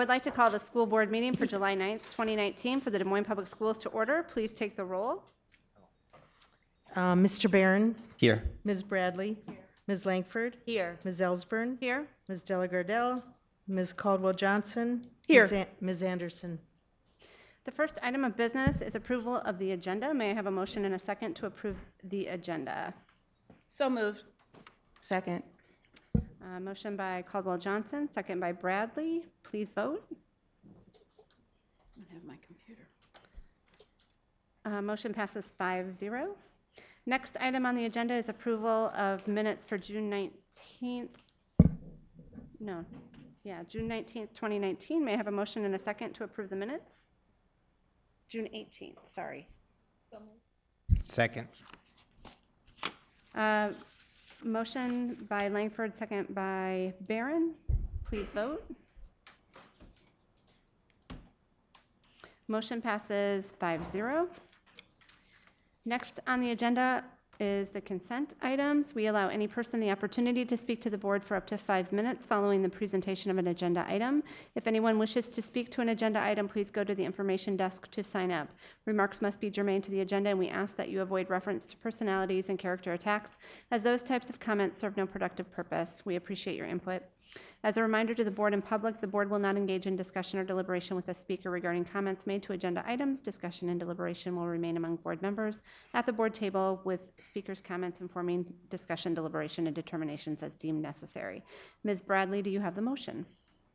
would like to call the school board meeting for July 9th, 2019 for the Des Moines Public Schools to order. Please take the roll. Mr. Barron? Here. Ms. Bradley? Ms. Langford? Here. Ms. Ellsburn? Here. Ms. Delagardelle? Ms. Caldwell-Johnson? Here. Ms. Anderson? The first item of business is approval of the agenda. May I have a motion and a second to approve the agenda? So moved. Second. Motion by Caldwell-Johnson, second by Bradley. Please vote. I don't have my computer. Motion passes 5-0. Next item on the agenda is approval of minutes for June 19th. June 19th, 2019. May I have a motion and a second to approve the minutes? June 18th, sorry. Second. Motion by Langford, second by Barron. Please vote. Motion passes 5-0. Next on the agenda is the consent items. We allow any person the opportunity to speak to the board for up to 5 minutes following the presentation of an agenda item. If anyone wishes to speak to an agenda item, please go to the information desk to sign up. Remarks must be germane to the agenda, and we ask that you avoid reference to personalities and character attacks, as those types of comments serve no productive purpose. We appreciate your input. As a reminder to the board and public, the board will not engage in discussion or deliberation with a speaker regarding comments made to agenda items. Discussion and deliberation will remain among board members at the board table, with speakers' comments informing discussion, deliberation, and determinations as deemed necessary. Ms. Bradley, do you have the motion?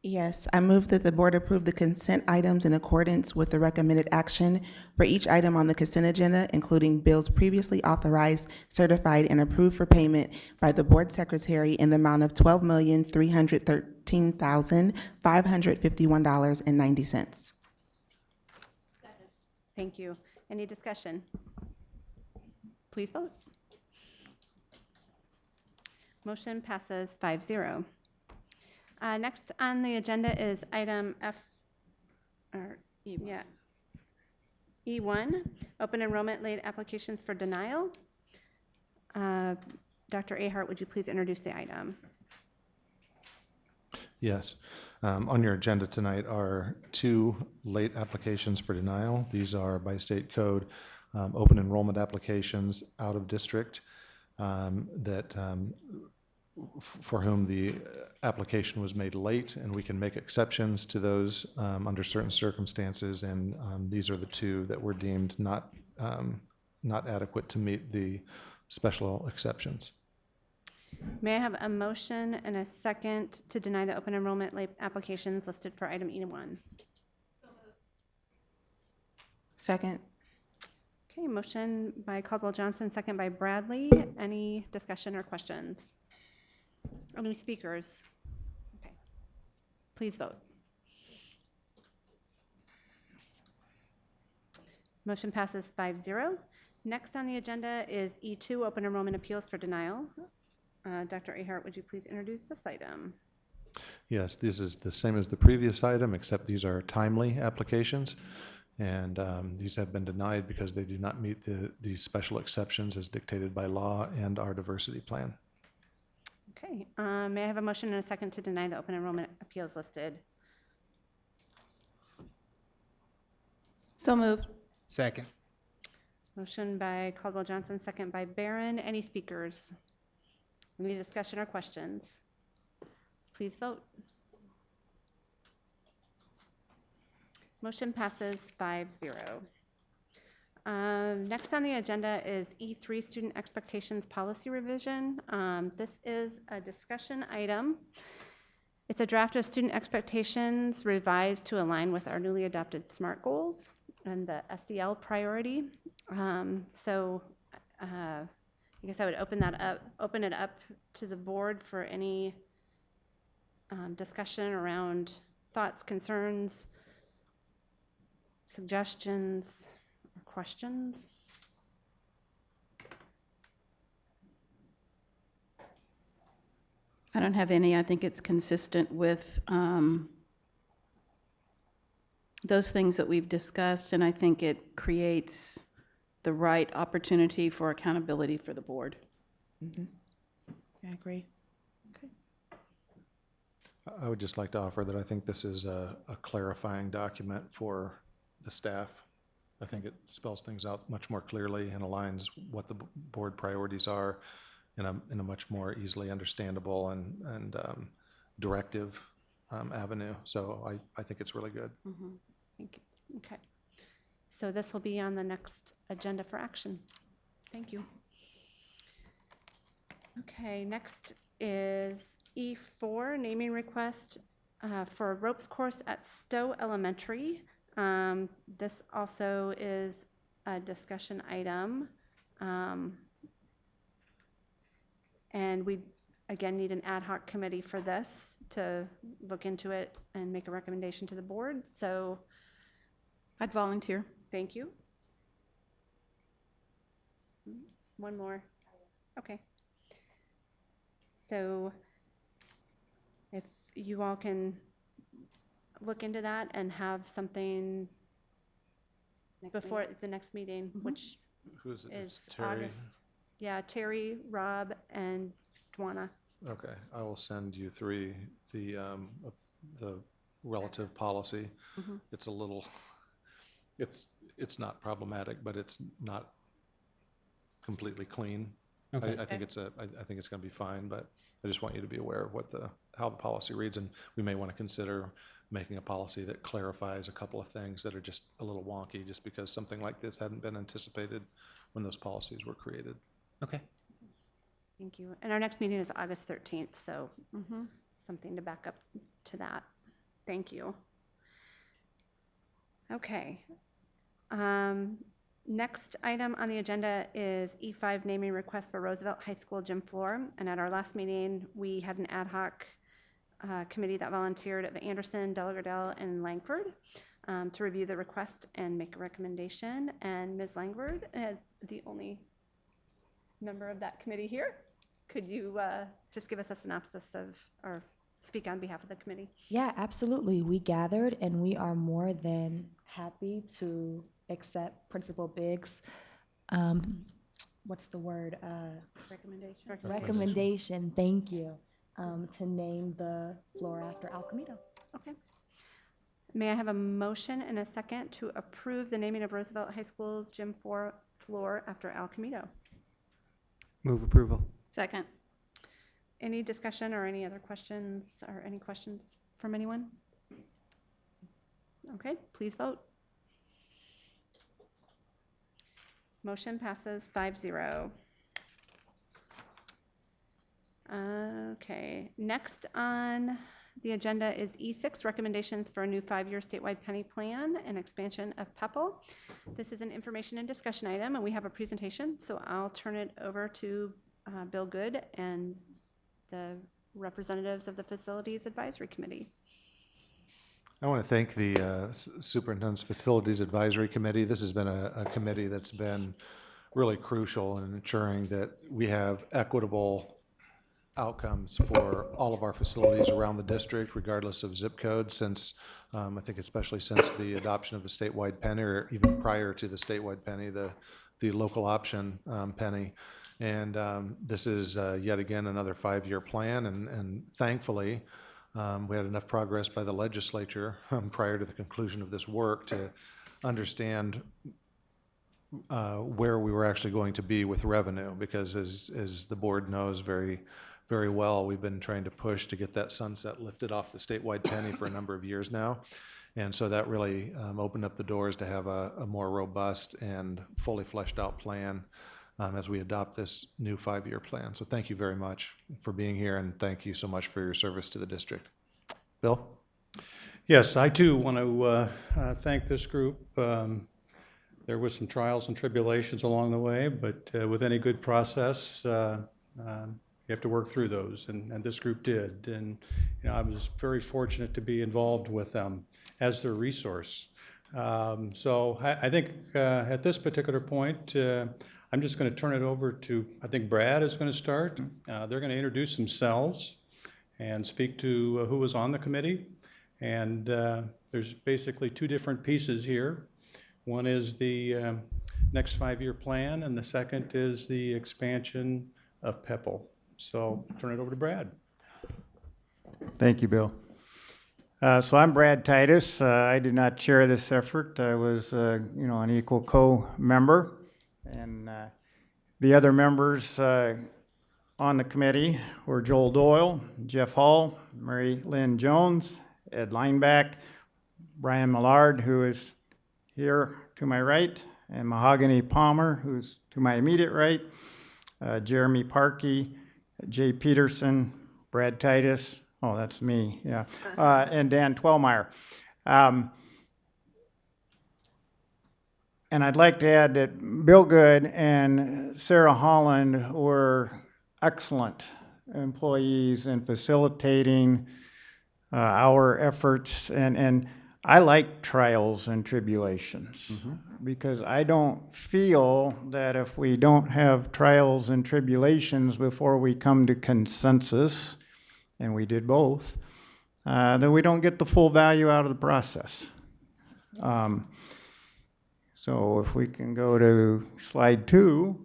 Yes, I move that the board approve the consent items in accordance with the recommended action for each item on the consent agenda, including bills previously authorized, certified, and approved for payment by the board secretary in the amount of $12,313,551.90. Thank you. Any discussion? Please vote. Motion passes 5-0. Next on the agenda is item E1, open enrollment late applications for denial. Dr. Ahart, would you please introduce the item? Yes. On your agenda tonight are 2 late applications for denial. These are by state code open enrollment applications out of district for whom the application was made late, and we can make exceptions to those under certain circumstances, and these are the 2 that were deemed not adequate to meet the special exceptions. May I have a motion and a second to deny the open enrollment late applications listed for item E1? Second. Okay, motion by Caldwell-Johnson, second by Bradley. Any discussion or questions? Any speakers? Okay. Please vote. Motion passes 5-0. Next on the agenda is E2, open enrollment appeals for denial. Dr. Ahart, would you please introduce this item? Yes, this is the same as the previous item, except these are timely applications, and these have been denied because they do not meet the special exceptions as dictated by law and our diversity plan. Okay, may I have a motion and a second to deny the open enrollment appeals listed? So moved. Second. Motion by Caldwell-Johnson, second by Barron. Any speakers? Any discussion or questions? Please vote. Motion passes 5-0. Next on the agenda is E3, student expectations policy revision. This is a discussion item. It's a draft of student expectations revised to align with our newly adopted SMART goals and the SEL priority. I guess I would open it up to the board for any discussion around thoughts, concerns, suggestions, or questions. I don't have any. I think it's consistent with those things that we've discussed, and I think it creates the right opportunity for accountability for the board. I agree. I would just like to offer that I think this is a clarifying document for the staff. I think it spells things out much more clearly and aligns what the board priorities are in a much more easily understandable and directive avenue. So I think it's really good. Thank you. Okay. So this will be on the next agenda for action. Thank you. Okay, next is E4, naming request for a ropes course at Stowe Elementary. This also is a discussion item. And we, again, need an ad hoc committee for this to look into it and make a recommendation to the board. So I'd volunteer. thank you. One more. Okay. So if you all can look into that and have something before the next meeting, which Who's it? is It's Terry. August. Yeah, Terry, Rob, and Dwana. Okay, I will send you three the relative policy. It's a little, it's not problematic, but it's not completely clean. Okay. I think it's going to be fine, but I just want you to be aware of how the policy reads, and we may want to consider making a policy that clarifies a couple of things that are just a little wonky, just because something like this hadn't been anticipated when those policies were created. Okay. Thank you. And our next meeting is August 13th, so something to back up to that. Thank you. Okay. Next item on the agenda is E5, naming request for Roosevelt High School gym floor. And at our last meeting, we had an ad hoc committee that volunteered of Anderson, Delagardelle, and Langford to review the request and make a recommendation. And Ms. Langford is the only member of that committee here. Could you just give us a synopsis of, or speak on behalf of the committee? Yeah, absolutely. We gathered and we are more than happy to accept Principal Biggs' what's the word? Recommendation, thank you, to name the floor after Alcomido. Okay. May I have a motion and a second to approve the naming of Roosevelt High School's gym floor after Al Camino? Move approval. Second. Any discussion or any other questions or any questions from anyone? Okay, please vote. Motion passes 5-0. Okay, next on the agenda is E6, recommendations for a new 5-year statewide penny plan and expansion of PEPL. This is an information and discussion item, and we have a presentation, so I'll turn it over to Bill Good and the representatives of the Facilities Advisory Committee. I want to thank the Superintendent's Facilities Advisory Committee. This has been a committee that's been really crucial in ensuring that we have equitable outcomes for all of our facilities around the district, regardless of zip code, since, I think especially since the adoption of the statewide penny, or even prior to the statewide penny, the local option penny. And this is yet again another 5-year plan, and thankfully, we had enough progress by the legislature prior to the conclusion of this work to understand where we were actually going to be with revenue, because as the board knows very, very well, we've been trying to push to get that sunset lifted off the statewide penny for a number of years now. And so that really opened up the doors to have a more robust and fully fleshed out plan as we adopt this new 5-year plan. So thank you very much for being here, and thank you so much for your service to the district. Bill? Yes, I too want to thank this group. There was some trials and tribulations along the way, but with any good process, you have to work through those, and this group did. And I was very fortunate to be involved with them as their resource. So I think at this particular point, I'm just going to turn it over to, I think Brad is going to start. They're going to introduce themselves and speak to who was on the committee. And there's basically 2 different pieces here. One is the next 5-year plan, and the second is the expansion of PEPL. So turn it over to Brad. Thank you, Bill. So I'm Brad Titus. I did not chair this effort. I was, an equal co-member. And the other members on the committee were Joel Doyle, Jeff Hall, Mary Lynn Jones, Ed Lineback, Brian Millard, who is here to my right, and Mahogany Palmer, who's to my immediate right, Jeremy Parkey, Jay Peterson, Brad Titus, oh, that's me, yeah, and Dan Twellmeyer. And I'd like to add that Bill Good and Sarah Holland were excellent employees in facilitating our efforts, and I like trials and tribulations because I don't feel that if we don't have trials and tribulations before we come to consensus, and we did both, then we don't get the full value out of the process. So if we can go to slide 2,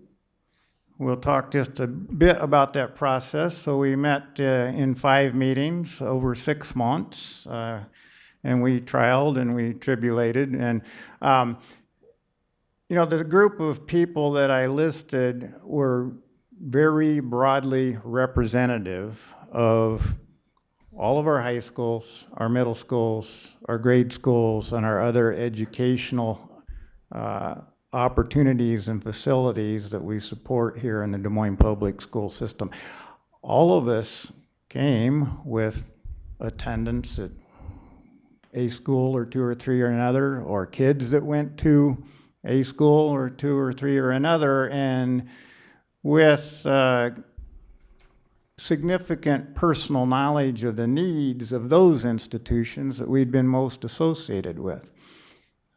we'll talk just a bit about that process. So we met in 5 meetings over 6 months, and we trialed and we tribulated. And, the group of people that I listed were very broadly representative of all of our high schools, our middle schools, our grade schools, and our other educational opportunities and facilities that we support here in the Des Moines Public School System. All of us came with attendance at a school or 2 or 3 or another, or kids that went to a school or 2 or 3 or another, and with significant personal knowledge of the needs of those institutions that we'd been most associated with.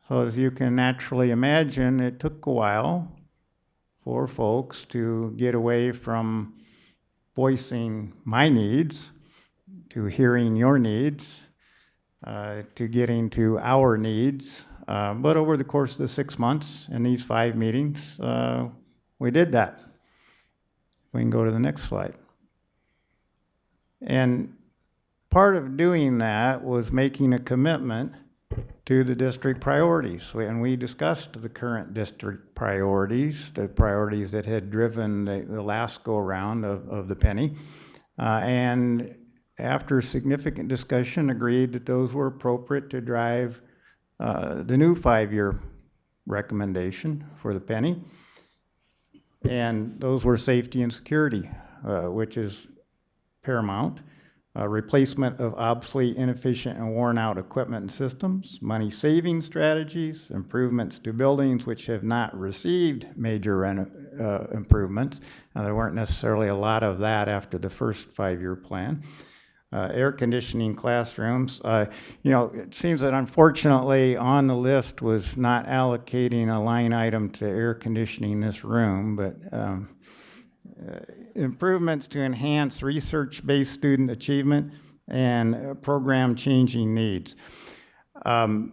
So as you can naturally imagine, it took a while for folks to get away from voicing my needs, to hearing your needs, to getting to our needs. But over the course of the 6 months in these 5 meetings, we did that. We can go to the next slide. And part of doing that was making a commitment to the district priorities. And we discussed the current district priorities, the priorities that had driven the last go-around of the penny. And after significant discussion, agreed that those were appropriate to drive the new 5-year recommendation for the penny. And those were safety and security, which is paramount. Replacement of obsolete, inefficient, and worn-out equipment and systems, money-saving strategies, improvements to buildings which have not received major improvements. Now, there weren't necessarily a lot of that after the first 5-year plan. Air conditioning classrooms. It seems that unfortunately on the list was not allocating a line item to air conditioning in this room, but improvements to enhance research-based student achievement and program changing needs. And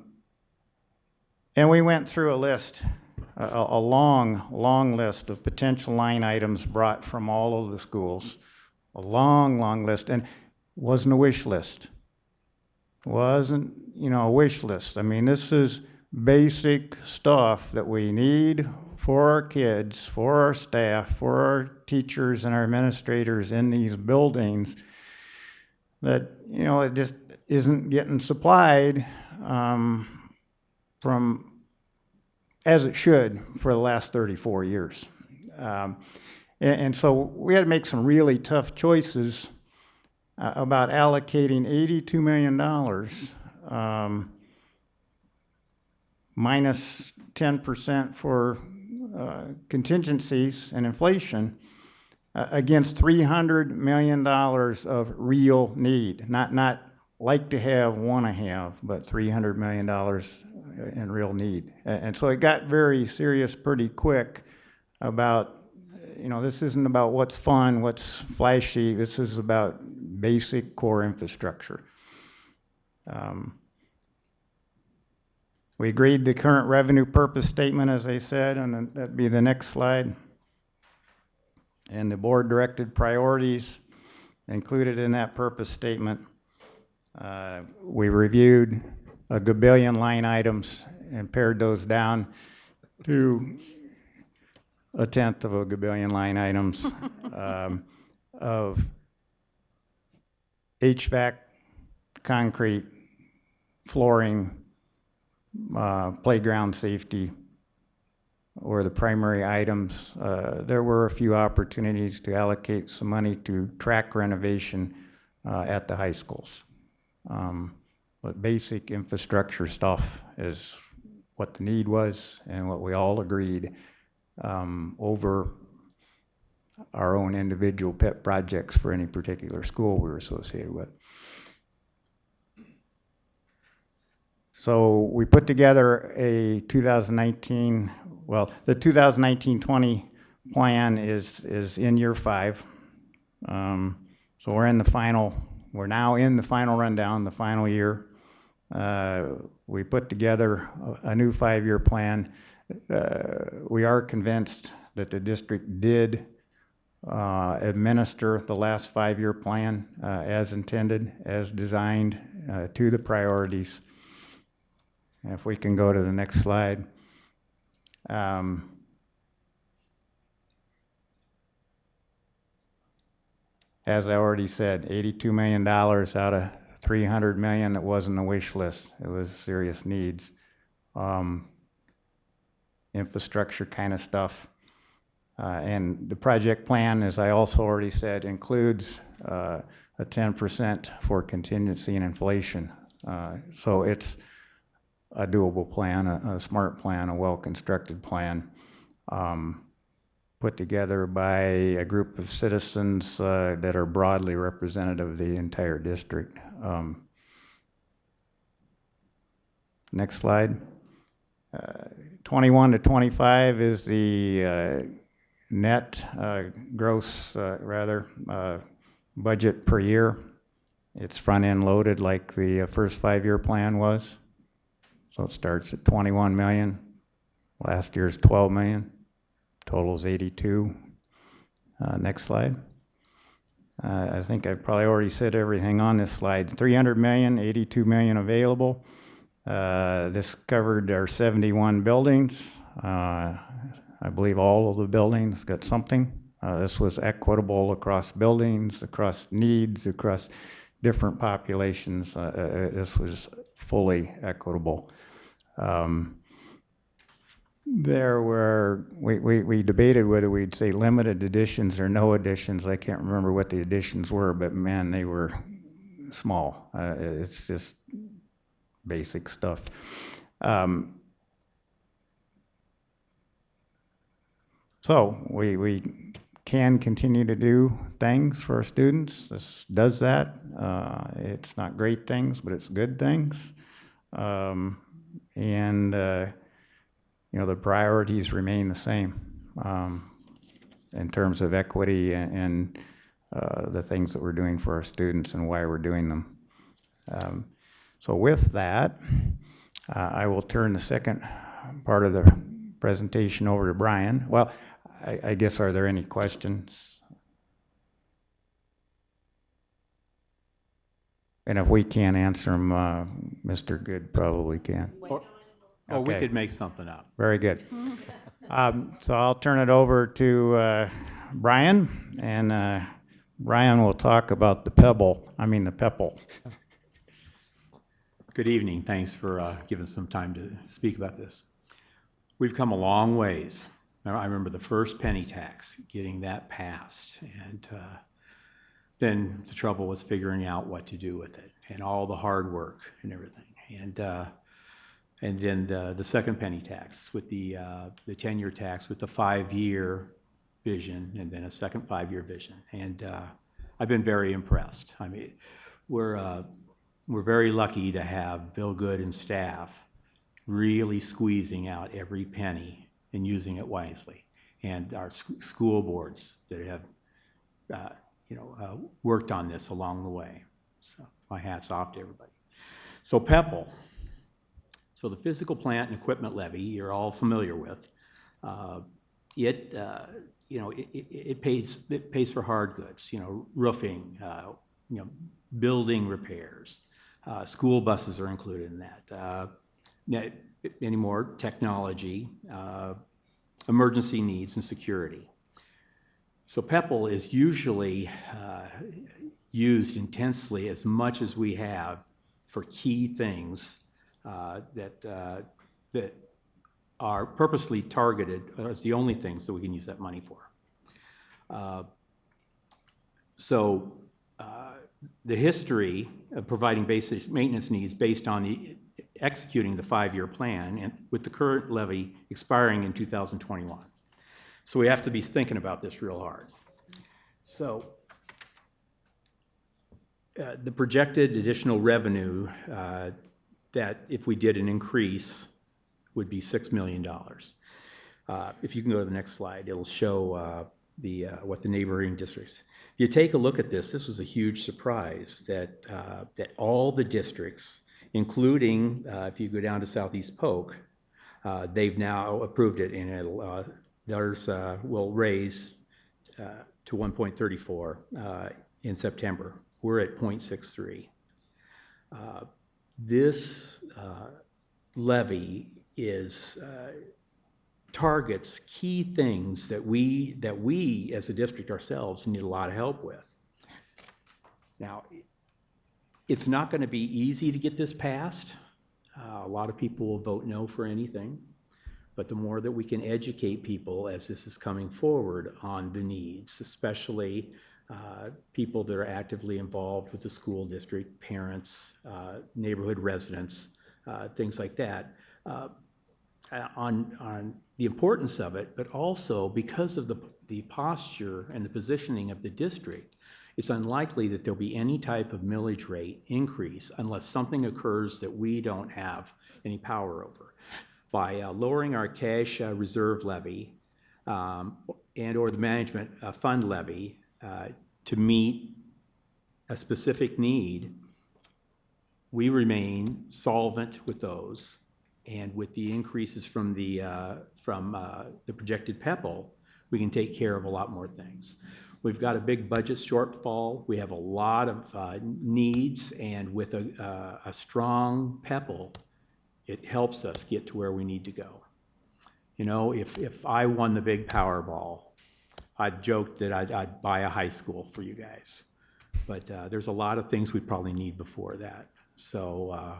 we went through a list, a long list of potential line items brought from all of the schools, a long list, and it wasn't a wish list. Wasn't, a wish list. I mean, this is basic stuff that we need for our kids, for our staff, for our teachers and our administrators in these buildings that, it just isn't getting supplied from, as it should, for the last 34 years. And so we had to make some really tough choices about allocating $82 million minus 10% for contingencies and inflation against $300 million of real need. Not like to have, want to have, but $300 million in real need. And so it got very serious pretty quick about, this isn't about what's fun, what's flashy. This is about basic core infrastructure. We agreed the current revenue purpose statement, as I said, and then that'd be the next slide. And the board directed priorities included in that purpose statement. We reviewed a gabillion line items and pared those down to a tenth of a gabillion line items of HVAC, concrete, flooring, playground safety were the primary items. There were a few opportunities to allocate some money to track renovation at the high schools. But basic infrastructure stuff is what the need was and what we all agreed over our own individual pet projects for any particular school we were associated with. So we put together a 2019, well, the 2019-20 plan is in year 5. So we're now in the final rundown, the final year. We put together a new 5-year plan. We are convinced that the district did administer the last 5-year plan as intended, as designed to the priorities. If we can go to the next slide. As I already said, $82 million out of $300 million that wasn't a wish list. It was serious needs. Infrastructure kind of stuff. And the project plan, as I also already said, includes a 10% for contingency and inflation. So it's a doable plan, a smart plan, a well-constructed plan, put together by a group of citizens that are broadly representative of the entire district. Next slide. 21 to 25 is the net gross, budget per year. It's front-end loaded like the first 5-year plan was. So it starts at 21 million. Last year's 12 million. Total is 82. Next slide. I think I've probably already said everything on this slide. 300 million, 82 million available. This covered our 71 buildings. I believe all of the buildings got something. This was equitable across buildings, across needs, across different populations. This was fully equitable. We debated whether we'd say limited additions or no additions. I can't remember what the additions were, but man, they were small. It's just basic stuff. So we can continue to do things for our students. This does that. It's not great things, but it's good things. The priorities remain the same in terms of equity and the things that we're doing for our students and why we're doing them. So with that, I will turn the second part of the presentation over to Brian. Well, I guess, are there any questions? And if we can't answer them, Mr. Good probably can. Or we Okay. could make something up. Very good. So I'll turn it over to Brian, and Brian will talk about the PEPL. Good evening. Thanks for giving some time to speak about this. We've come a long ways. I remember the first penny tax, getting that passed, and then the trouble was figuring out what to do with it, and all the hard work and everything. And then the second penny tax with the 10-year tax with the 5-year vision, and then a second 5-year vision. And I've been very impressed. I mean, we're very lucky to have Bill Good and staff really squeezing out every penny and using it wisely. And our school boards that have, worked on this along the way. So my hat's off to everybody. So PEPL. So the physical plant and equipment levy, you're all familiar with. It pays for hard goods, roofing, building repairs, School buses are included in that. Any more technology, emergency needs, and security. So PEPL is usually used intensely as much as we have for key things that are purposely targeted as the only things that we can use that money for. The history of providing basic maintenance needs based on executing the 5-year plan and with the current levy expiring in 2021. So we have to be thinking about this real hard. So the projected additional revenue that if we did an increase would be $6 million. If you can go to the next slide, it'll show what the neighboring districts. If you take a look at this, this was a huge surprise that all the districts, including if you go down to Southeast Polk, they've now approved it, and theirs will raise to 1.34 in September. We're at 0.63. This levy targets key things that we as a district ourselves need a lot of help with. Now, it's not going to be easy to get this passed. A lot of people will vote no for anything, but the more that we can educate people as this is coming forward on the needs, especially people that are actively involved with the school district, parents, neighborhood residents, things like that, on the importance of it, but also because of the posture and the positioning of the district, it's unlikely that there'll be any type of millage rate increase unless something occurs that we don't have any power over. By lowering our cash reserve levy and or the management fund levy to meet a specific need, we remain solvent with those. And with the increases from the projected PEPL, we can take care of a lot more things. We've got a big budget shortfall. We have a lot of needs, and with a strong PEPL, it helps us get to where we need to go. You know, if I won the big Powerball, I'd joke that I'd buy a high school for you guys. But there's a lot of things we probably need before that. So,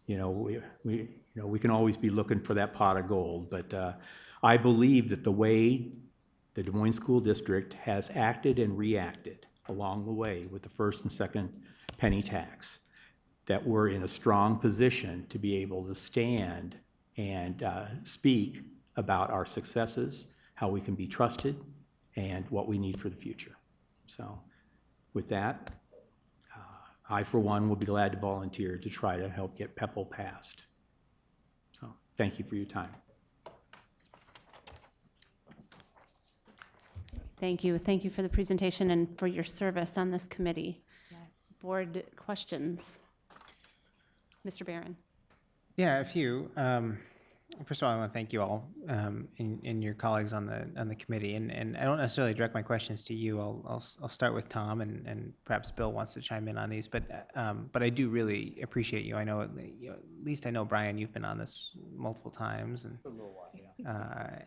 we can always be looking for that pot of gold, but I believe that the way the Des Moines School District has acted and reacted along the way with the first and second penny tax, that we're in a strong position to be able to stand and speak about our successes, how we can be trusted, and what we need for the future. So with that, I, for one, will be glad to volunteer to try to help get PEPL passed. So thank you for your time. Thank you. Thank you for the presentation and for your service on this committee. Yes. Board questions? Mr. Barron. Yeah, a few. First of all, I want to thank you all and your colleagues on the committee. And I don't necessarily direct my questions to you. I'll start with Tom, and perhaps Bill wants to chime in on these. But I do really appreciate you. I know at least I know, Brian, you've been on this multiple times, and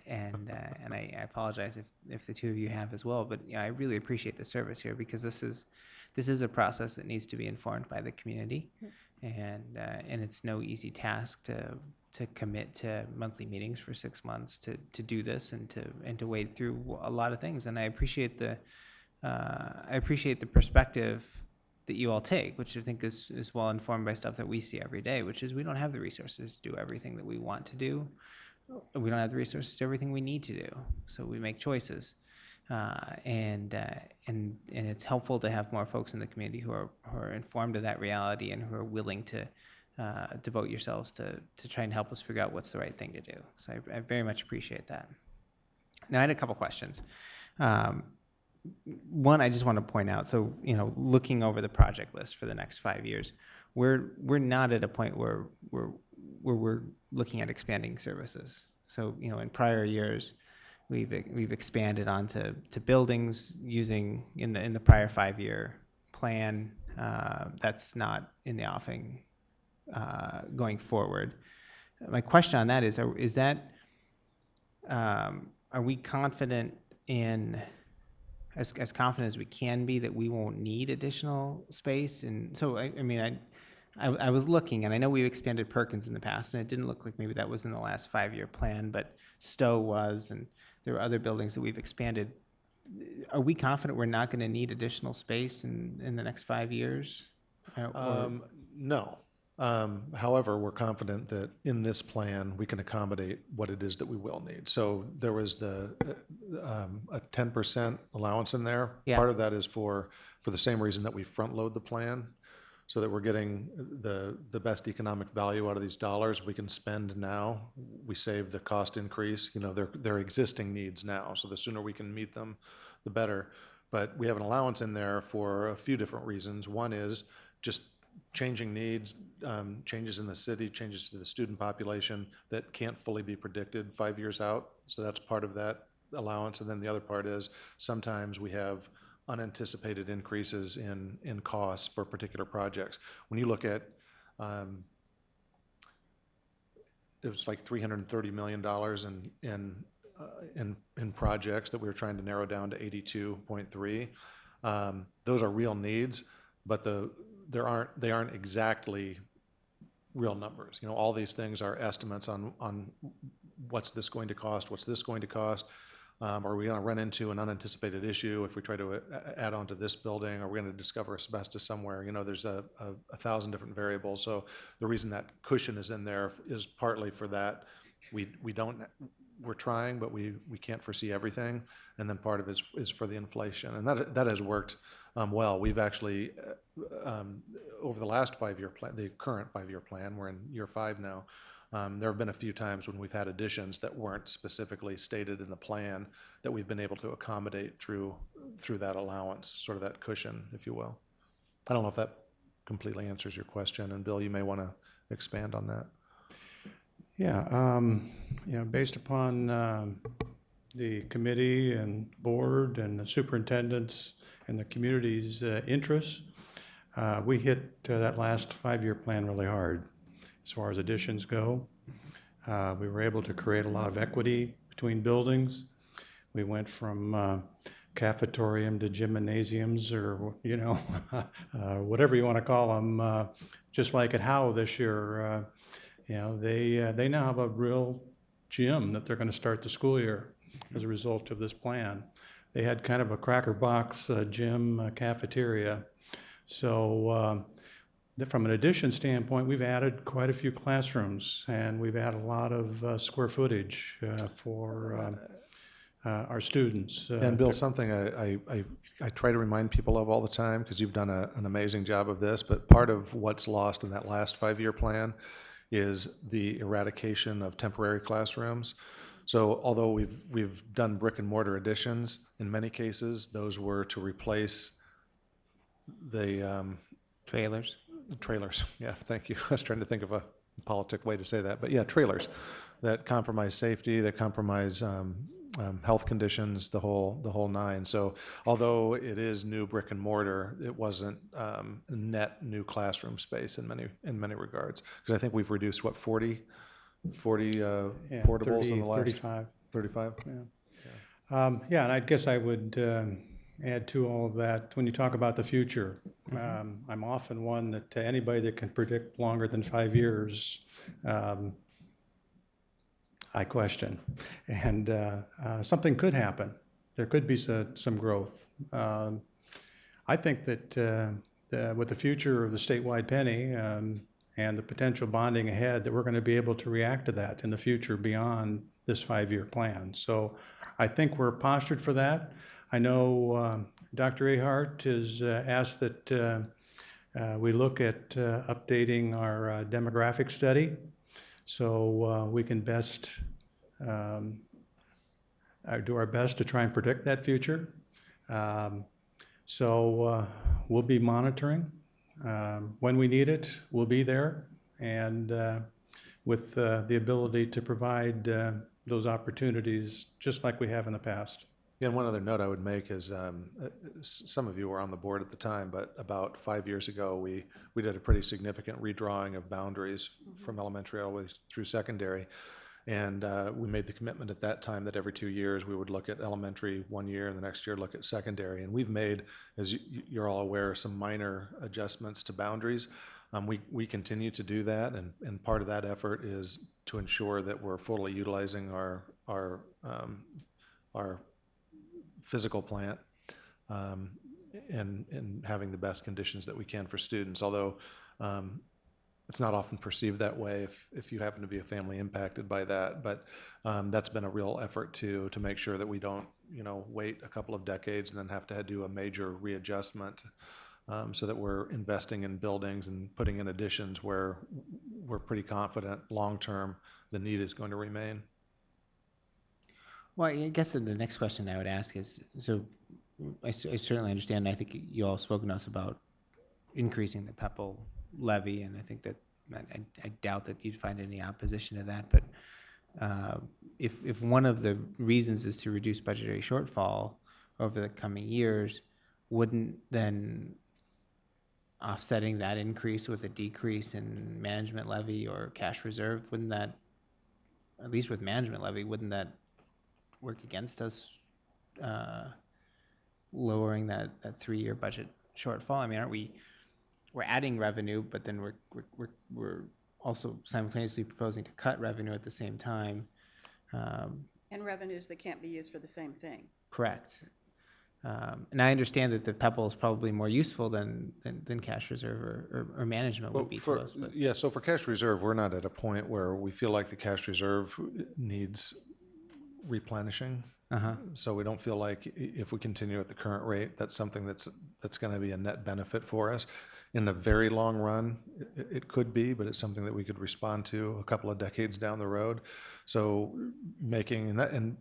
and I apologize if the two of you have as well. But I really appreciate the service here, because this is a process that needs to be informed by the community, and it's no easy task to commit to monthly meetings for 6 months to do this and to wade through a lot of things. And I appreciate the perspective that you all take, which I think is well informed by stuff that we see every day, which is we don't have the resources to do everything that we want to do. We don't have the resources to do everything we need to do. So we make choices. And it's helpful to have more folks in the community who are informed of that reality and who are willing to devote yourselves to try and help us figure out what's the right thing to do. So I very much appreciate that. Now, I had a couple questions. One, I just want to point out, so, looking over the project list for the next 5 years, we're not at a point where we're looking at expanding services. So, in prior years, we've expanded onto buildings using in the prior 5-year plan. That's not in the offing going forward. My question on that is are we confident in, as confident as we can be, that we won't need additional space? And so, I was looking, and I know we've expanded Perkins in the past, and it didn't look like maybe that was in the last 5-year plan, but Stowe was, and there were other buildings that we've expanded. Are we confident we're not going to need additional space in the next 5 years? No. However, we're confident that in this plan, we can accommodate what it is that we will need. So there was a 10% allowance in there. Yeah. Part of that is for the same reason that we front load the plan, so that we're getting the best economic value out of these dollars. We can spend now, we save the cost increase. They're existing needs now, so the sooner we can meet them, the better. But we have an allowance in there for a few different reasons. One is just changing needs, changes in the city, changes to the student population that can't fully be predicted 5 years out. So that's part of that allowance. And then the other part is sometimes we have unanticipated increases in costs for particular projects. When you look at, it was like $330 million in projects that we were trying to narrow down to 82.3. Those are real needs, but they aren't exactly real numbers. All these things are estimates on what's this going to cost, what's this going to cost. Are we going to run into an unanticipated issue if we try to add on to this building? Are we going to discover asbestos somewhere? There's a 1,000 different variables. So the reason that cushion is in there is partly for that. We're trying, but we can't foresee everything. And then part of it is for the inflation. And that has worked well. We've actually, over the last 5-year plan, the current 5-year plan, we're in year 5 now, there have been a few times when we've had additions that weren't specifically stated in the plan that we've been able to accommodate through that allowance, sort of that cushion, if you will. I don't know if that completely answers your question, and Bill, you may want to expand on that. Yeah, based upon the committee and board and the superintendents and the community's interests, we hit that last 5-year plan really hard. As far as additions go, we were able to create a lot of equity between buildings. We went from cafetorium to gymnasiums, or whatever you want to call them. Just like at Howe this year, they now have a real gym that they're going to start the school year as a result of this plan. They had kind of a cracker box gym cafeteria, so. From an addition standpoint, we've added quite a few classrooms, and we've added a lot of square footage for our students. And Bill, something I try to remind people of all the time, because you've done an amazing job of this, but part of what's lost in that last 5-year plan is the eradication of temporary classrooms. So although we've done brick and mortar additions, in many cases, those were to replace the Trailers. trailers. Yeah, thank you. I was trying to think of a politic way to say that, but yeah, trailers that compromise safety, that compromise health conditions, the whole nine. So although it is new brick and mortar, it wasn't net new classroom space in many regards. Because I think we've reduced 40 portables in the last 35. Yeah. Yeah, and I guess I would add to all of that, when you talk about the future, I'm often one that anybody that can predict longer than 5 years, I question. And something could happen. There could be some growth. I think that with the future of the statewide penny and the potential bonding ahead, that we're going to be able to react to that in the future beyond this 5-year plan. So I think we're postured for that. I know Dr. Ahart has asked that we look at updating our demographic study so we can best do our best to try and predict that future. So we'll be monitoring. When we need it, we'll be there, and with the ability to provide those opportunities just like we have in the past. Yeah, and one other note I would make is some of you were on the board at the time, but about 5 years ago, we did a pretty significant redrawing of boundaries from elementary all the way through secondary. And we made the commitment at that time that every 2 years we would look at elementary 1 year and the next year look at secondary. And we've made, as you're all aware, some minor adjustments to boundaries. We continue to do that, and part of that effort is to ensure that we're fully utilizing our physical plant and having the best conditions that we can for students. Although it's not often perceived that way if you happen to be a family impacted by that, but that's been a real effort to make sure that we don't wait a couple of decades and then have to do a major readjustment. So that we're investing in buildings and putting in additions where we're pretty confident long-term the need is going to remain. Well, I guess the next question I would ask is, so I certainly understand, I think you all spoken to us about increasing the PEPL levy, and I think that I doubt that you'd find any opposition to that, but if one of the reasons is to reduce budgetary shortfall over the coming years, wouldn't then offsetting that increase with a decrease in management levy or cash reserve, wouldn't that, at least with management levy, wouldn't that work against us lowering that 3-year budget shortfall? I mean, we're adding revenue, but then we're also simultaneously proposing to cut revenue at the same time. And revenues that can't be used for the same thing. Correct. And I understand that the PEPL is probably more useful than cash reserve or management would be to us. But. Yeah, so for cash reserve, we're not at a point where we feel like the cash reserve needs replenishing. So we don't feel like if we continue at the current rate, that's something that's going to be a net benefit for us. In the very long run, it could be, but it's something that we could respond to a couple of decades down the road. So making that, and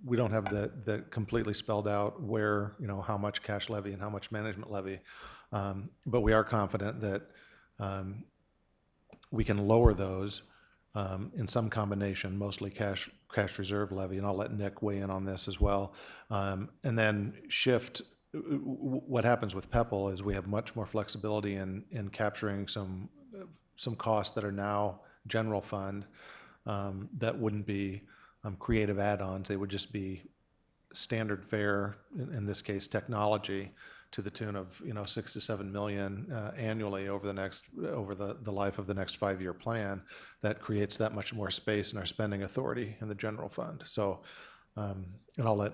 we don't have that completely spelled out where, how much cash levy and how much management levy. But we are confident that we can lower those in some combination, mostly cash reserve levy, and I'll let Nick weigh in on this as well. And then shift. What happens with PEPL is we have much more flexibility in capturing some costs that are now general fund that wouldn't be creative add-ons. They would just be standard fare, in this case technology, to the tune of 6 to 7 million annually over the life of the next 5-year plan. That creates that much more space in our spending authority in the general fund. So, and I'll let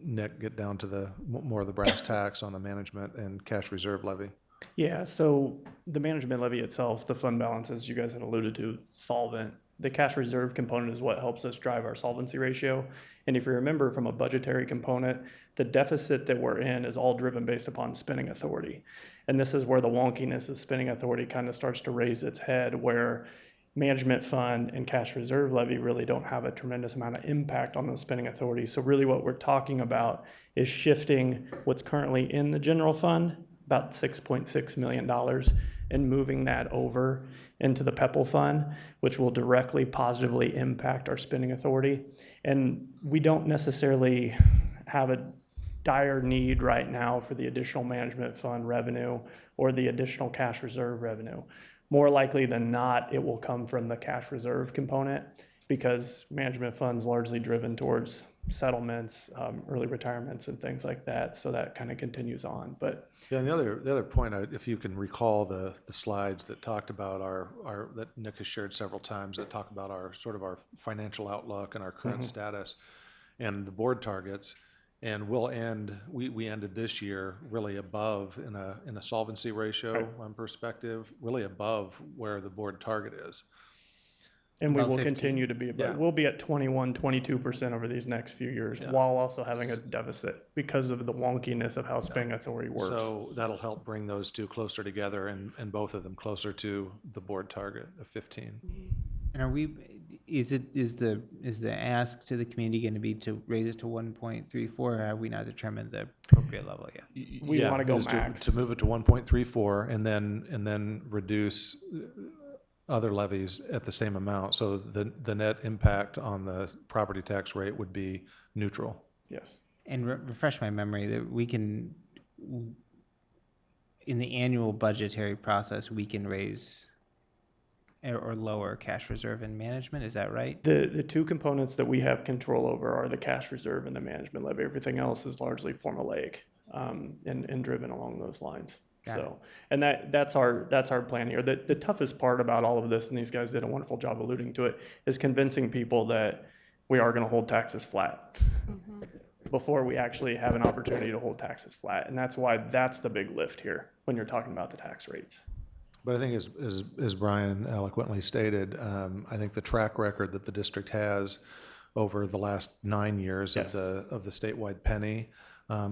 Nick get down to more of the brass tacks on the management and cash reserve levy. Yeah, so the management levy itself, the fund balance, as you guys had alluded to, solvent. The cash reserve component is what helps us drive our solvency ratio. And if you remember from a budgetary component, the deficit that we're in is all driven based upon spending authority. And this is where the wonkiness of spending authority kind of starts to raise its head, where management fund and cash reserve levy really don't have a tremendous amount of impact on the spending authority. So really what we're talking about is shifting what's currently in the general fund, about $6.6 million, and moving that over into the PEPL fund, which will directly positively impact our spending authority. And we don't necessarily have a dire need right now for the additional management fund revenue or the additional cash reserve revenue. More likely than not, it will come from the cash reserve component, because management fund's largely driven towards settlements, early retirements, and things like that. So that kind of continues on. But yeah, and the other point, if you can recall the slides that talked about our that Nick has shared several times, that talk about our financial outlook and our current status and the board targets. And we ended this year really above in a solvency ratio perspective, really above where the board target is. And we About will 15. continue to be, Yeah. we'll be at 21, 22% over these next few years, while also having a deficit because of the wonkiness of how spending authority works. So that'll help bring those two closer together and both of them closer to the board target of 15. And is the ask to the community going to be to raise it to 1.34, or have we not determined the appropriate level yet? We want to go is max. to move it to 1.34 and then reduce other levies at the same amount. So the net impact on the property tax rate would be neutral. Yes. And refresh my memory that we can, in the annual budgetary process, we can raise or lower cash reserve and management. Is that right? The two components that we have control over are the cash reserve and the management levy. Everything else is largely formulaic, and driven along those lines. Got So, and that's our plan here. The toughest part about all of this, and these guys did a wonderful job alluding to it, is convincing people that we are going to hold taxes flat before we actually have an opportunity to hold taxes flat. And that's why that's the big lift here when you're talking about the tax rates. But I think as Brian eloquently stated, I think the track record that the district has over the last 9 years Yes. of the statewide penny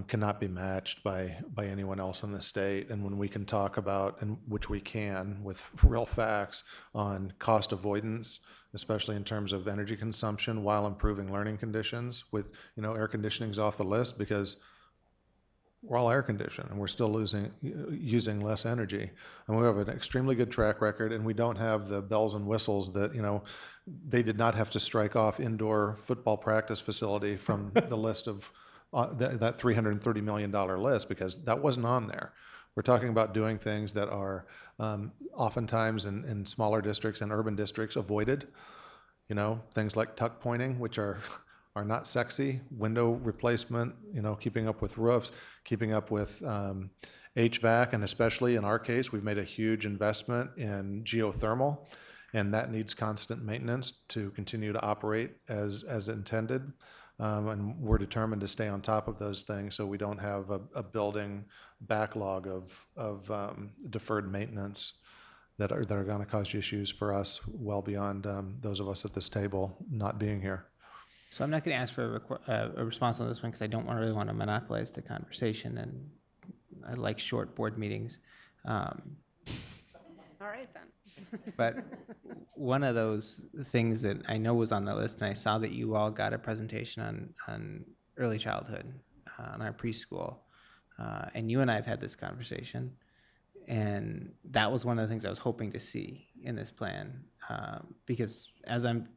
cannot be matched by anyone else in the state. And when we can talk about, and which we can with real facts on cost avoidance, especially in terms of energy consumption while improving learning conditions, with, air conditioning's off the list because we're all air conditioned and we're still using less energy. And we have an extremely good track record, and we don't have the bells and whistles that, they did not have to strike off indoor football practice facility from the list of that $330 million list, because that wasn't on there. We're talking about doing things that are oftentimes in smaller districts and urban districts avoided, things like tuck pointing, which are not sexy, window replacement, keeping up with roofs, keeping up with HVAC, and especially in our case, we've made a huge investment in geothermal, and that needs constant maintenance to continue to operate as intended. And we're determined to stay on top of those things so we don't have a building backlog of deferred maintenance that are going to cause issues for us well beyond those of us at this table not being here. So I'm not going to ask for a response on this one because I don't really want to monopolize the conversation, and I like short board meetings. All right, then. But one of those things that I know was on the list, and I saw that you all got a presentation on early childhood, on our preschool, and you and I have had this conversation, and that was one of the things I was hoping to see in this plan, because as I'm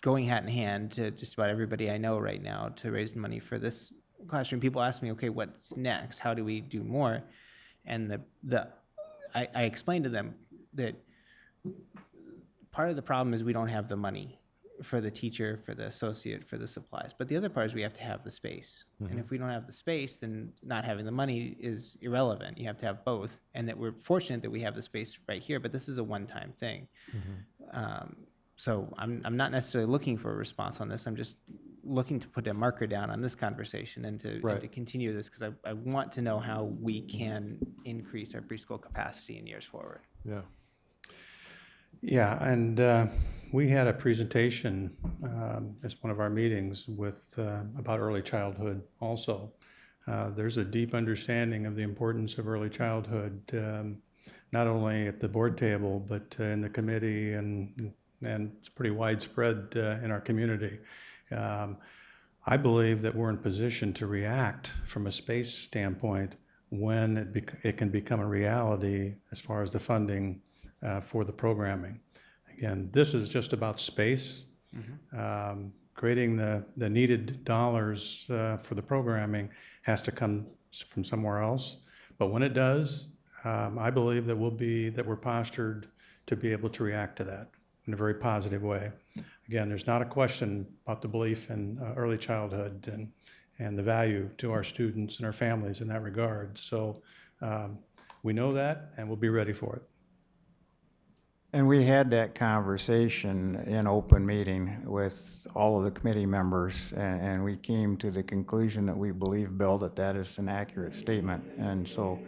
going hat in hand to just about everybody I know right now to raise money for this classroom, people ask me, okay, what's next? How do we do more? And I explained to them that part of the problem is we don't have the money for the teacher, for the associate, for the supplies. But the other part is we have to have the space. Mm-hmm. And if we don't have the space, then not having the money is irrelevant. You have to have both. And that we're fortunate that we have the space right here, but this is a one-time thing. Mm-hmm. So I'm not necessarily looking for a response on this. I'm just looking to put a marker down on this conversation and to continue this, because I want to know how we can increase our preschool capacity in years forward. Yeah. Yeah, and we had a presentation as one of our meetings with about early childhood also. There's a deep understanding of the importance of early childhood, not only at the board table, but in the committee, and it's pretty widespread in our community. I believe that we're in position to react from a space standpoint when it can become a reality as far as the funding for the programming. Again, this is just about space. Mm-hmm. Creating the needed dollars for the programming has to come from somewhere else. But when it does, I believe that we're postured to be able to react to that in a very positive way. Again, there's not a question about the belief in early childhood and the value to our students and our families in that regard. So we know that, and we'll be ready for it. And we had that conversation in open meeting with all of the committee members, and we came to the conclusion that we believe, Bill, that is an accurate statement. And so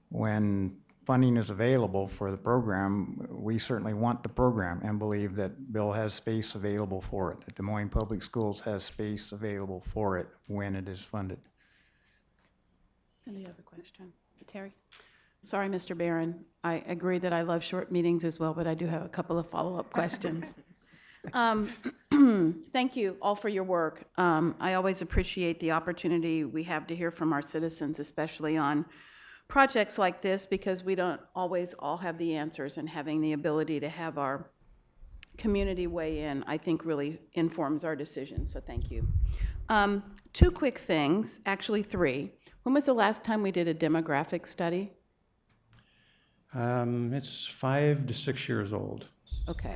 when funding is available for the program, we certainly want the program and believe that Bill has space available for it, that Des Moines Public Schools has space available for it when it is funded. Any other question? Terry? Sorry, Mr. Barron. I agree that I love short meetings as well, but I do have a couple of follow-up questions. Thank you all for your work. I always appreciate the opportunity we have to hear from our citizens, especially on projects like this, because we don't always all have the answers, and having the ability to have our community weigh in, I think really informs our decision, so thank you. Two quick things, actually three. When was the last time we did a demographic study? It's 5 to 6 years old. Okay.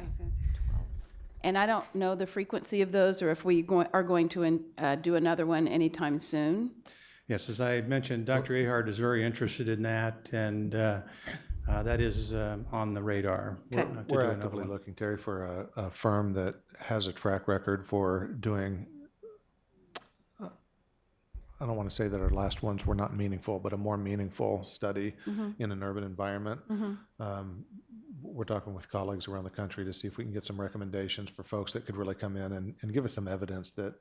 And I don't know the frequency of those, or if we are going to do another one anytime soon. Yes, as I mentioned, Dr. Ahart is very interested in that, and that is on the radar. Okay. to do We're another actively one. looking, Terry, for a firm that has a track record for doing, I don't want to say that our last ones were not meaningful, but a more meaningful study in an urban environment. We're talking with colleagues around the country to see if we can get some recommendations for folks that could really come in and give us some evidence that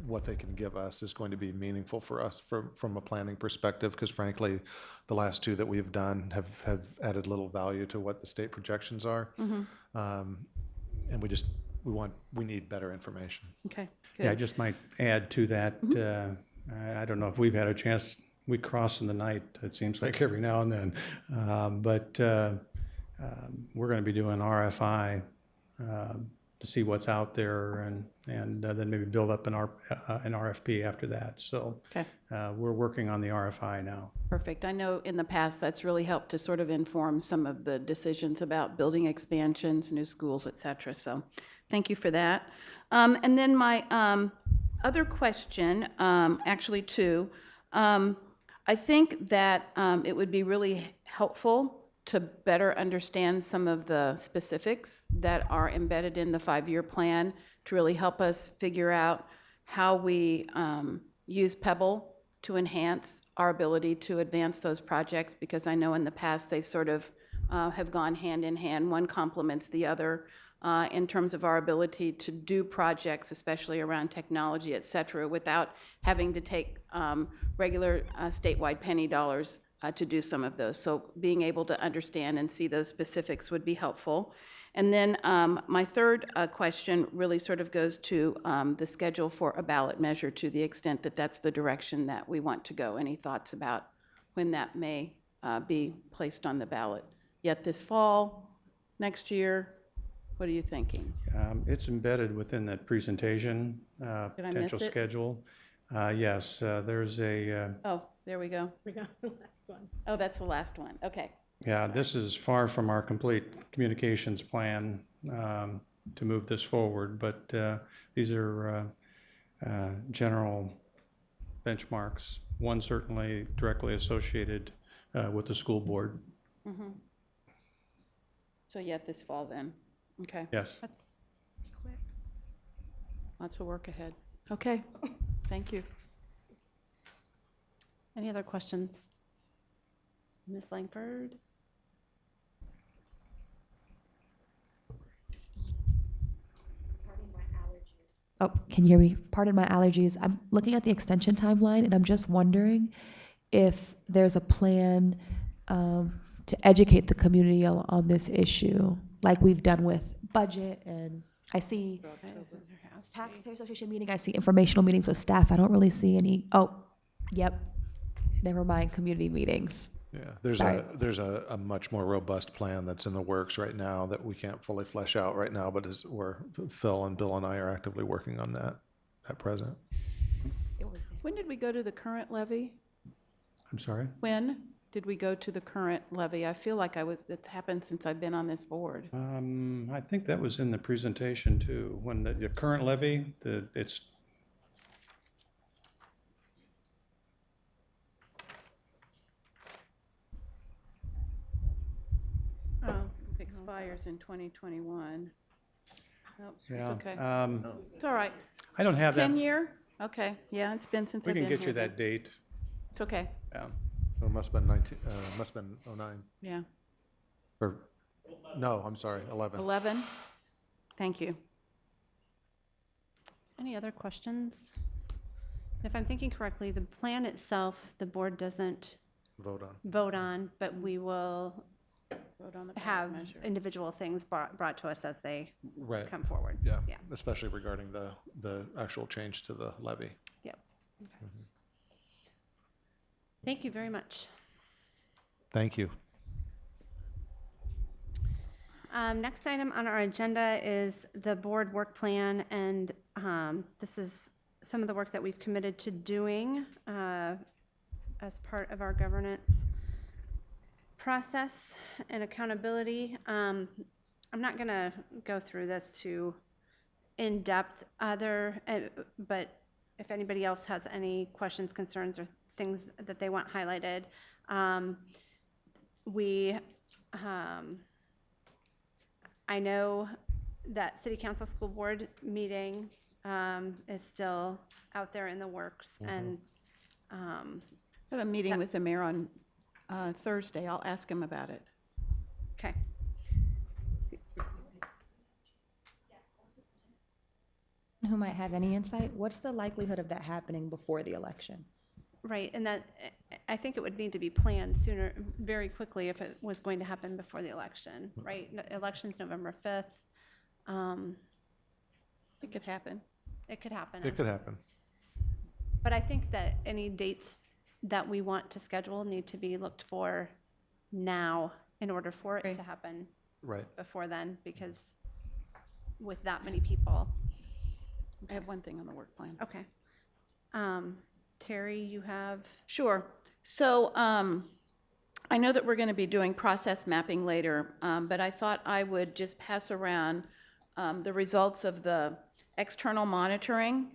what they can give us is going to be meaningful for us from a planning perspective, because frankly, the last two that we've done have added little value to what the state projections are. And we need better information. Okay, Yeah, I good. just might add to that, I don't know if we've had a chance, we cross in the night, it seems like every now and then. But we're going to be doing RFI to see what's out there and then maybe build up an RFP after that. So Okay. we're working on the RFI now. Perfect. I know in the past, that's really helped to sort of inform some of the decisions about building expansions, new schools, et cetera. So thank you for that. And then my other question, actually two, I think that it would be really helpful to better understand some of the specifics that are embedded in the 5-year plan to really help us figure out how we use Pebble to enhance our ability to advance those projects, because I know in the past they've sort of have gone hand in hand. One complements the other in terms of our ability to do projects, especially around technology, et cetera, without having to take regular statewide penny dollars to do some of those. So being able to understand and see those specifics would be helpful. And then my third question really sort of goes to the schedule for a ballot measure, to the extent that that's the direction that we want to go. Any thoughts about when that may be placed on the ballot? Yet this fall, next year? What are you thinking? It's embedded within that presentation, miss potential it? schedule. Yes, there's a, Oh, there we go. Oh, that's the last one. Okay. yeah, this is far from our complete communications plan to move this forward, but these are general benchmarks. One certainly directly associated with the school board. So yet this fall then? Okay. Yes. That's quick. Lots of work ahead. Okay. Thank you. Any other questions? Ms. Langford? Oh, can you hear me? Pardon my allergies. I'm looking at the extension timeline, and I'm just wondering if there's a plan to educate the community on this issue, like we've done with budget, and I see taxpayer association meeting, I see informational meetings with staff. I don't really see any, never mind, community meetings. Yeah, there's a much more robust plan that's in the works right now that we can't fully flesh out right now, but where Phil and Bill and I are actively working on that at present. When did we go to the current levy? I'm sorry? When did we go to the current levy? I feel like it's happened since I've been on this board. I think that was in the presentation too, when the current levy, it's, Oh, it expires in 2021. Nope, it's yeah. okay. It's all right. I don't have that. 10-year? Okay, yeah, it's been since We I've can been here. get you then. that date. It's okay, Yeah. So it must have been 09, yeah. or, no, I'm sorry, 11. 11? Thank you. Any other questions? If I'm thinking correctly, the plan itself, the board doesn't Vote on. but we will Vote on the ballot have measure. individual things brought to us as they Right, come forward. yeah, Yeah. especially regarding the actual change to the levy. Yep. Okay. Thank you very much. Thank you. Next item on our agenda is the board work plan, and this is some of the work that we've committed to doing as part of our governance process and accountability. I'm not going to go through this too in depth, but if anybody else has any questions, concerns, or things that they want highlighted, I know that City Council School Board meeting is still out there in the works, and I have a meeting with the mayor on Thursday. I'll ask him about it. okay. Who might have any insight? What's the likelihood of that happening before the election? Right, and that, I think it would need to be planned sooner, very quickly, if it was going to happen before the election, right? Election's November 5th. It could happen. It could happen. It could happen. But I think that any dates that we want to schedule need to be looked for now in order for it to happen Right. before then, because with that many people. I have one thing on the work plan. Okay. Terry, you have? Sure. So I know that we're going to be doing process mapping later, but I thought I would just pass around the results of the external monitoring.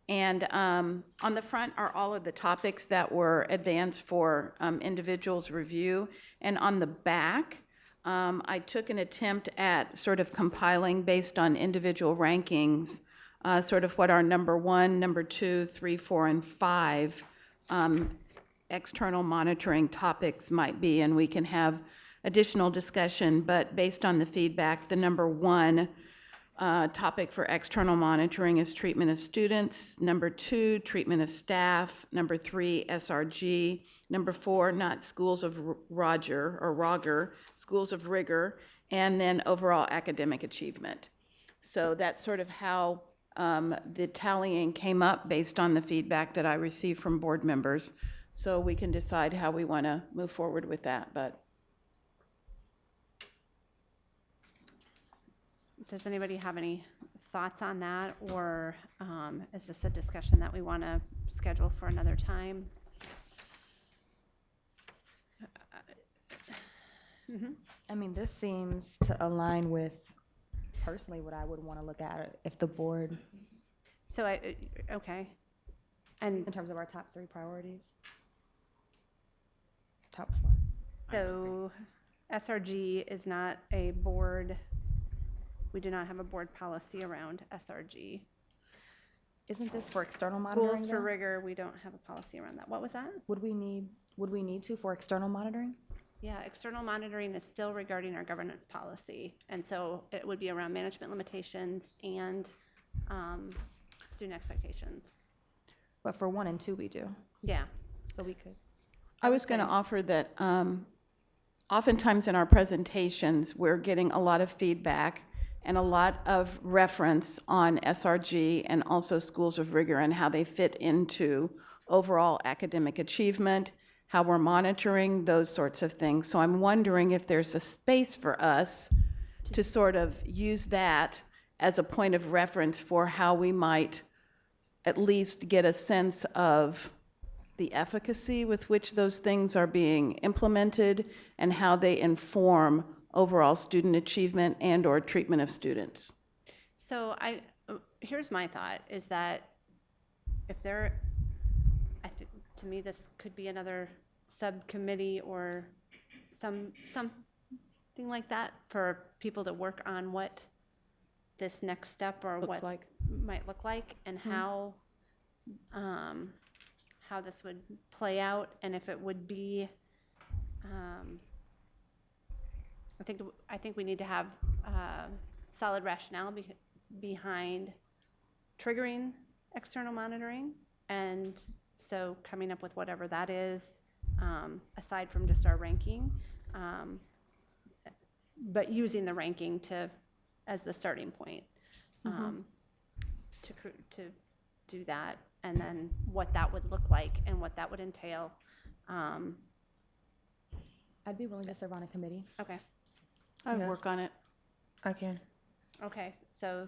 And on the front are all of the topics that were advanced for individuals' review. And on the back, I took an attempt at sort of compiling based on individual rankings, sort of what our number 1, number 2, 3, 4, and 5 external monitoring topics might be, and we can have additional discussion, but based on the feedback, the number 1 topic for external monitoring is treatment of students, number 2, treatment of staff, number 3, SRG, number 4, not schools of Roger, schools of rigor, and then overall academic achievement. So that's sort of how the tallying came up based on the feedback that I received from board members. So we can decide how we want to move forward with that, but. Does anybody have any thoughts on that, or is this a discussion that we want to schedule for another time? I mean, this seems to align with personally what I would want to look at if the board, So okay. And in terms of our top 3 priorities. Top 4. so SRG is not a board, we do not have a board policy around SRG. Isn't this for external monitoring? Schools for though? rigor, we don't have a policy around that. What was that? Would we need to for external monitoring? Yeah, external monitoring is still regarding our governance policy. And so it would be around management limitations and student expectations. But for 1 and 2, we do. Yeah. So we could. I was going to offer that oftentimes in our presentations, we're getting a lot of feedback and a lot of reference on SRG and also schools of rigor and how they fit into overall academic achievement, how we're monitoring, those sorts of things. So I'm wondering if there's a space for us to sort of use that as a point of reference for how we might at least get a sense of the efficacy with which those things are being implemented and how they inform overall student achievement and or treatment of students. So here's my thought, is that if to me, this could be another subcommittee or something like that for people to work on what this next step or Looks what like. might look like, and how this would play out, and if it would be, I think we need to have solid rationale behind triggering external monitoring, and so coming up with whatever that is, aside from just our ranking, but using the ranking as the starting point, to do that, and then what that would look like and what that would entail. I'd be willing to serve on a committee. Okay. I would work on it. I can. Okay, so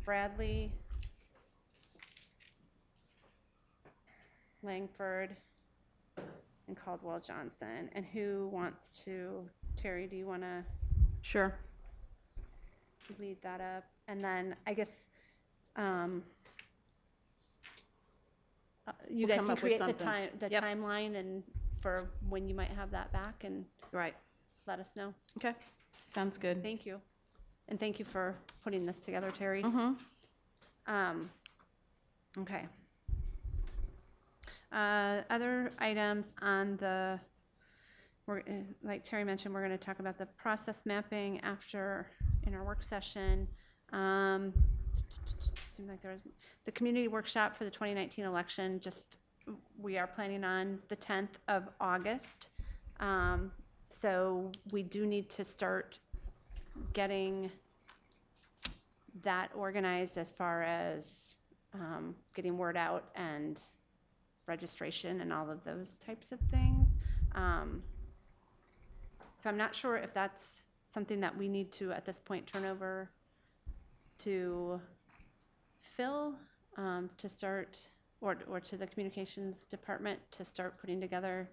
Bradley, Langford, and Caldwell Johnson. And who wants to, Terry, do you want to Sure. lead that up? And then I guess you We'll guys come can up with create something. the Yep. timeline and for when you might have that back and Right. let us know. Okay. Sounds good. Thank you. And thank you for putting this together, Terry. Okay. Other items on the, like Terry mentioned, we're going to talk about the process mapping after, in our work session. Seemed like there was, the community workshop for the 2019 election, we are planning on the 10th of August. So we do need to start getting that organized as far as getting word out and registration and all of those types of things. So I'm not sure if that's something that we need to, at this point, turn over to Phil to start, or to the communications department to start putting together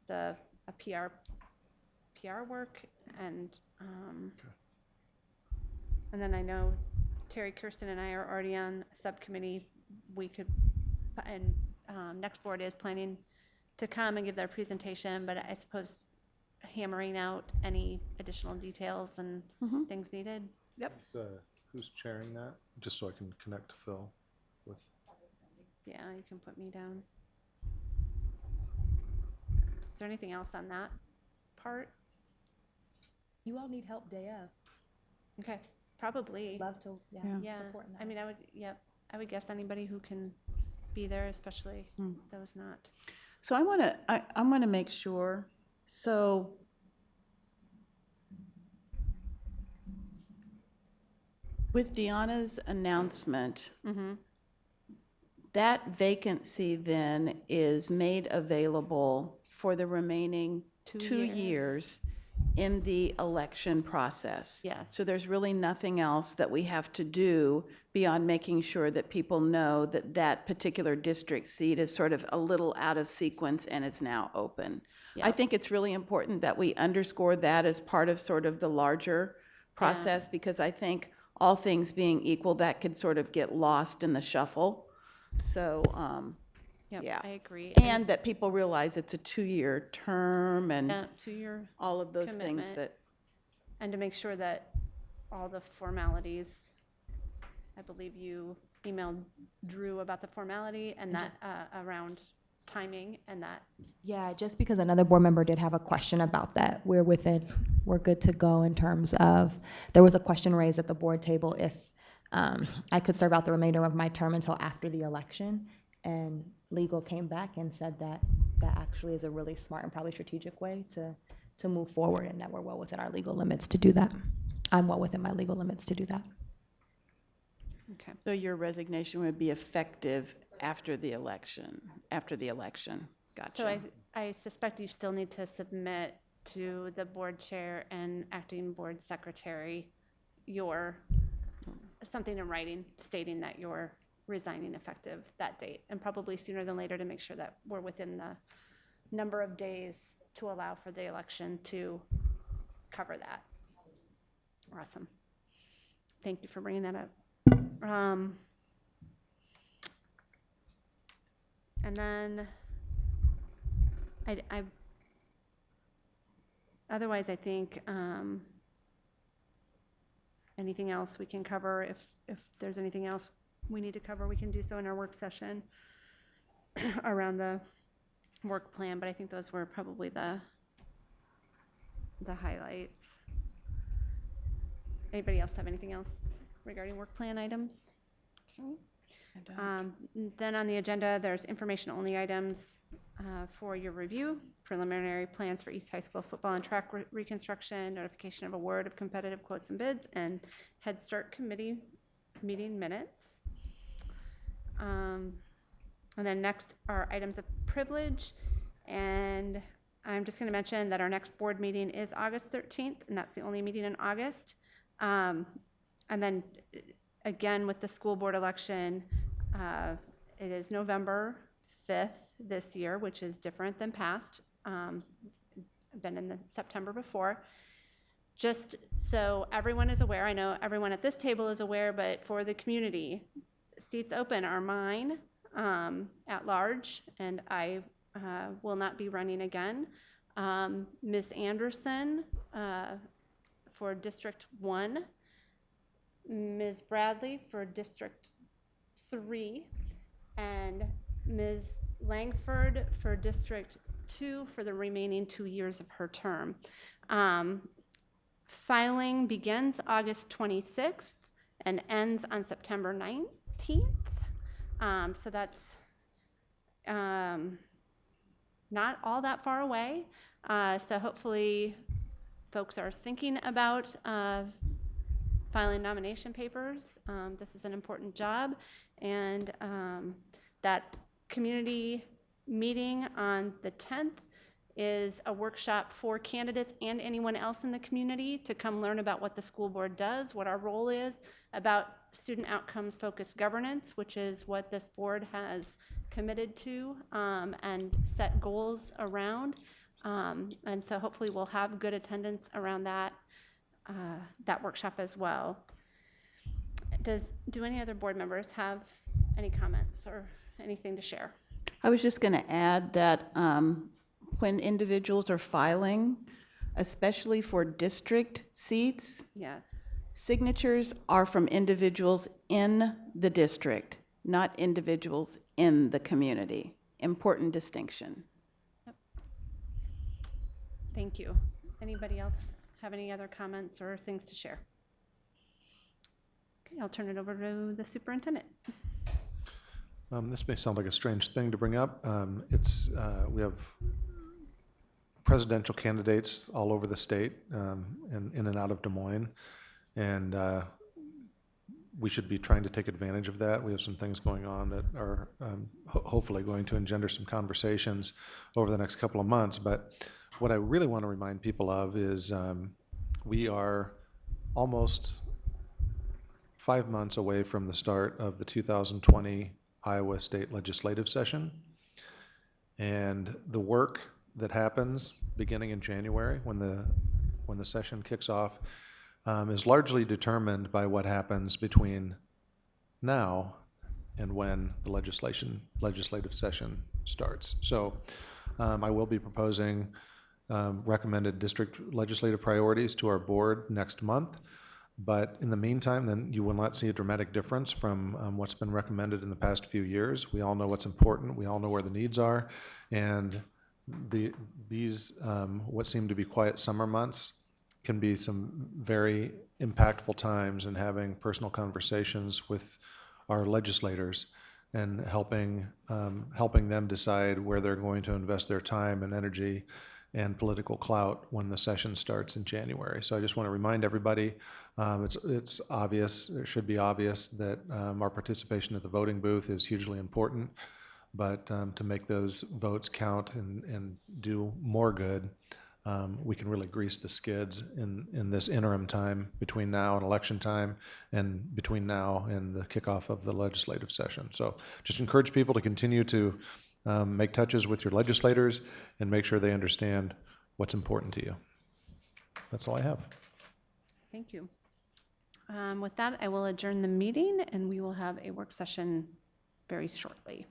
a PR work, and then I know Terry, Kirsten, and I are already on a subcommittee. We could, and next board is planning to come and give their presentation, but I suppose hammering out any additional details and things needed. Yep. Who's chairing that? Just so I can connect Phil with. Yeah, you can put me down. Is there anything else on that part? You all need help day of. Okay, probably. Love to, Yeah, I mean, I would guess anybody who can be there, especially those not. So I want to make sure. So with Deanna's announcement, that vacancy then is made available for the remaining 2 years in the election process. Yes. So there's really nothing else that we have to do beyond making sure that people know that that particular district seat is sort of a little out of sequence and is now open. I Yep. think it's really important that we underscore that as part of sort of the larger process, because I think all things being equal, that could sort of get lost in the shuffle. So, Yep, yeah. I agree. And that people realize it's a 2-year term and 2-year, all of those things commitment. that, and to make sure that all the formalities, I believe you emailed Drew about the formality and that around timing and that. Yeah, just because another board member did have a question about that, we're good to go in terms of, there was a question raised at the board table if I could serve out the remainder of my term until after the election, and legal came back and said that that actually is a really smart and probably strategic way to move forward, and that we're well within our legal limits to do that. I'm well within my legal limits to do that. Okay. so your resignation would be effective after the election, Gotcha. So I suspect you still need to submit to the board chair and acting board secretary something in writing stating that you're resigning effective that date, and probably sooner than later to make sure that we're within the number of days to allow for the election to cover that. Awesome. Thank you for bringing that up. And then otherwise, I think anything else we can cover, if there's anything else we need to cover, we can do so in our work session around the work plan, but I think those were probably the highlights. Anybody else have anything else regarding work plan items? Okay. Then on the agenda, there's information-only items for your review: preliminary plans for East High School football and track reconstruction, notification of award of competitive quotes and bids, and Head Start Committee meeting minutes. And then next are items of privilege, and I'm just going to mention that our next board meeting is August 13th, and that's the only meeting in August. And then again, with the school board election, it is November 5th this year, which is different than past. It's been in the September before. Just so everyone is aware, I know everyone at this table is aware, but for the community, seats open are mine at large, and I will not be running again. Ms. Anderson for District 1, Ms. Bradley for District 3, and Ms. Langford for District 2 for the remaining 2 years of her term. Filing begins August 26th and ends on September 19th. So that's not all that far away. So hopefully folks are thinking about filing nomination papers. This is an important job, and that community meeting on the 10th is a workshop for candidates and anyone else in the community to come learn about what the school board does, what our role is, about student outcomes focused governance, which is what this board has committed to and set goals around. And so hopefully we'll have good attendance around that workshop as well. Do any other board members have any comments or anything to share? I was just going to add that when individuals are filing, especially for district seats, Yes. signatures are from individuals in the district, not individuals in the community. Important distinction. Thank you. Anybody else have any other comments or things to share? Okay, I'll turn it over to the superintendent. This may sound like a strange thing to bring up. We have presidential candidates all over the state and in and out of Des Moines, and we should be trying to take advantage of that. We have some things going on that are hopefully going to engender some conversations over the next couple of months. But what I really want to remind people of is we are almost 5 months away from the start of the 2020 Iowa State legislative session. And the work that happens beginning in January when the session kicks off is largely determined by what happens between now and when the legislative session starts. So I will be proposing recommended district legislative priorities to our board next month. But in the meantime, then you will not see a dramatic difference from what's been recommended in the past few years. We all know what's important. We all know where the needs are. And these what seem to be quiet summer months can be some very impactful times in having personal conversations with our legislators and helping them decide where they're going to invest their time and energy and political clout when the session starts in January. So I just want to remind everybody, it's obvious, it should be obvious that our participation at the voting booth is hugely important, but to make those votes count and do more good, we can really grease the skids in this interim time between now and election time and between now and the kickoff of the legislative session. So just encourage people to continue to make touches with your legislators and make sure they understand what's important to you. That's all I have. Thank you. With that, I will adjourn the meeting and we will have a work session very shortly.